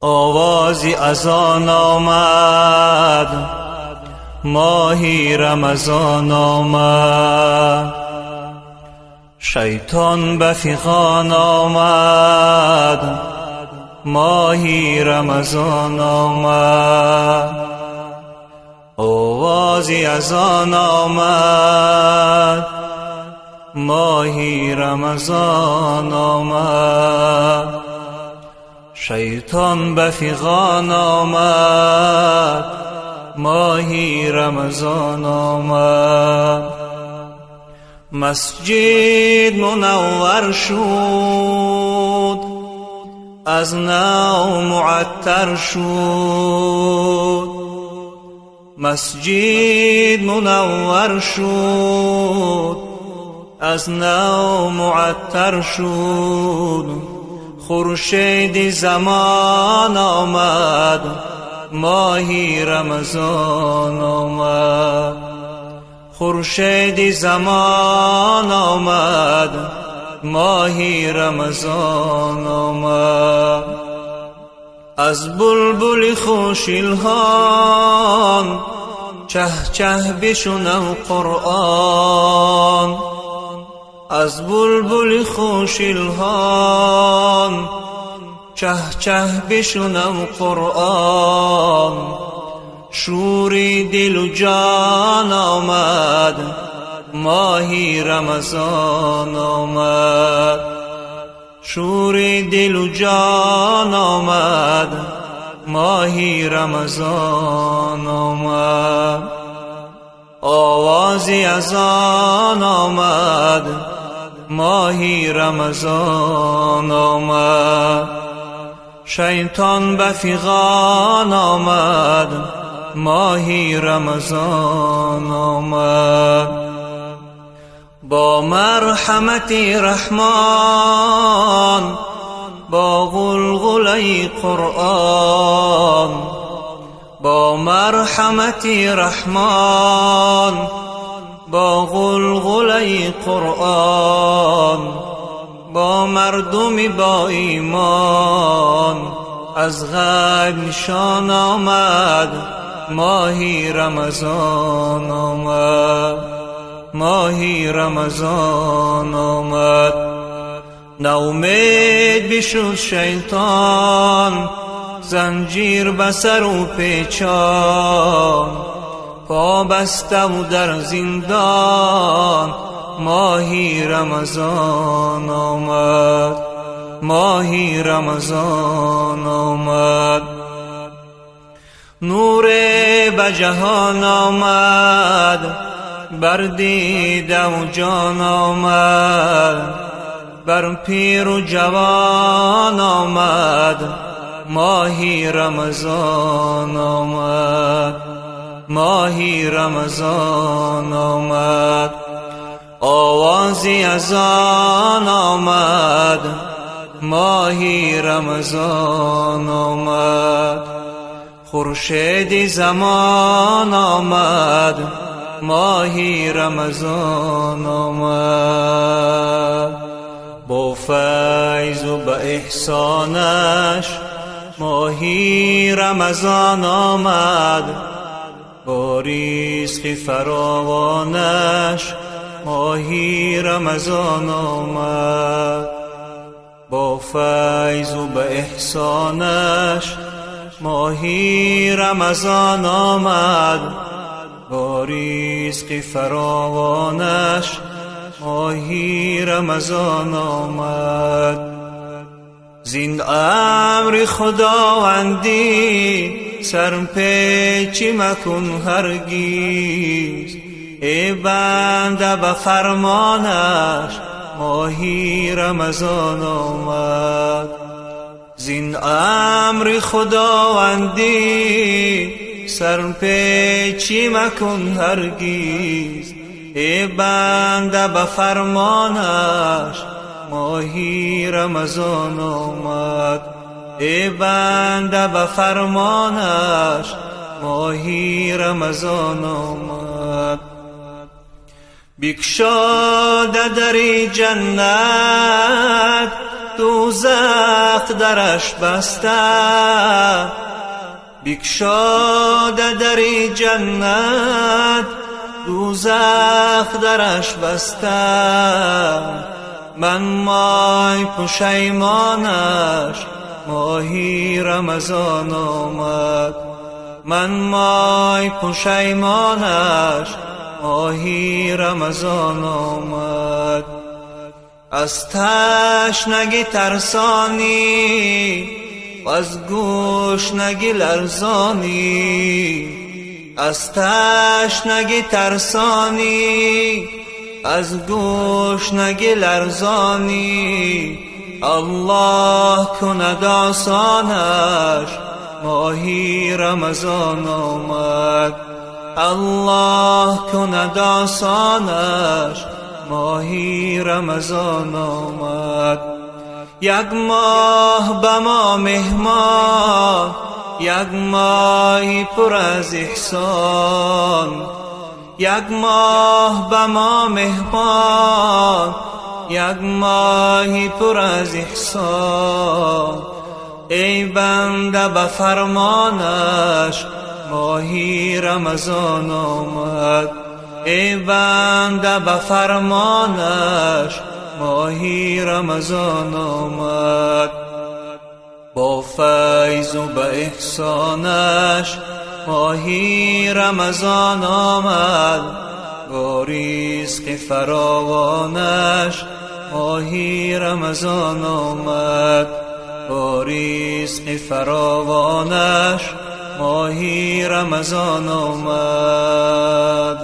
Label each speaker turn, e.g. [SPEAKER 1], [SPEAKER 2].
[SPEAKER 1] آوازی از آن آمد، ماهی رمضان آمد. شیطان به فغان آمد، ماهی رمضان آمد. آوازی از آن آمد، ماهی رمضان آمد. شیطان به فغان آمد، ماهی رمضان آمد. مسجد منور شد، از نو معطر شد. مسجد منور شد، از نو معطر شد. خورشید زمان آمد، ماهی رمضان آمد. خورشید زمان آمد، ماهی رمضان آمد. از بلبل خوش الحان، چه چه بشنو قرآن. از بلبل خوش الحان، چه چه بشنو قرآن. شوری دل و جان آمد، ماهی رمضان آمد. شوری دل و جان آمد، ماهی رمضان آمد. آوازی از آن آمد، ماهی رمضان آمد. شیطان به فغان آمد، ماهی رمضان آمد. با مرحمت رحمان، با غلغله قرآن. با مرحمت رحمان، با غلغله قرآن. با مردم با ایمان، از غیب نشان آمد، ماهی رمضان آمد. ماهی رمضان آمد. ناامید بشد شیطان، زنجیر به سر و پیچان. پا بسته و در زندان، ماهی رمضان آمد. ماهی رمضان آمد. نور به جهان آمد، بر دیده و جان آمد. بر پیر و جوان آمد، ماهی رمضان آمد. ماهی رمضان آمد. آوازی از آن آمد، ماهی رمضان آمد. خورشید زمان آمد، ماهی رمضان آمد. با فیض و به احسانش، ماهی رمضان آمد. با رزق فراوانش، ماهی رمضان آمد. با فیض و به احسانش، ماهی رمضان آمد. با رزق فراوانش، ماهی رمضان آمد. زین امر خداوندی، سرپیچی مکن هرگیز. ای بنده به فرمانش، ماهی رمضان آمد. زین امر خداوندی، سرپیچی مکن هرگیز. ای بنده به فرمانش، ماهی رمضان آمد. ای بنده به فرمانش، ماهی رمضان آمد. بگشاده در جنت، دوزخ درش بسته، بگشاده دری جنت دوزخ درش بسته. من مای پشیمانش ماهی رمضان آمد، من مای پشیمانش ماهی رمضان آمد. از تشنگی ترسانی و از گشنگی لرزانی، از تشنگی ترسانی از گشنگی لرزانی، الله کند آسانش ماهی رمضان آمد، الله کند آسانش ماهی رمضان آمد. یک ماه به ما مهمان، یک ماهی پر از احسان، یک ماه به ما مهمان، یک ماهی پر از احسان. ای بنده به فرمانش ماهی رمضان آمد، ای بنده به فرمانش ماهی رمضان آمد. با فیض و به احسانش ماهی رمضان آمد، با رزق فراوانش ماهی رمضان آمد، با رزق فراوانش ماهی رمضان آمد.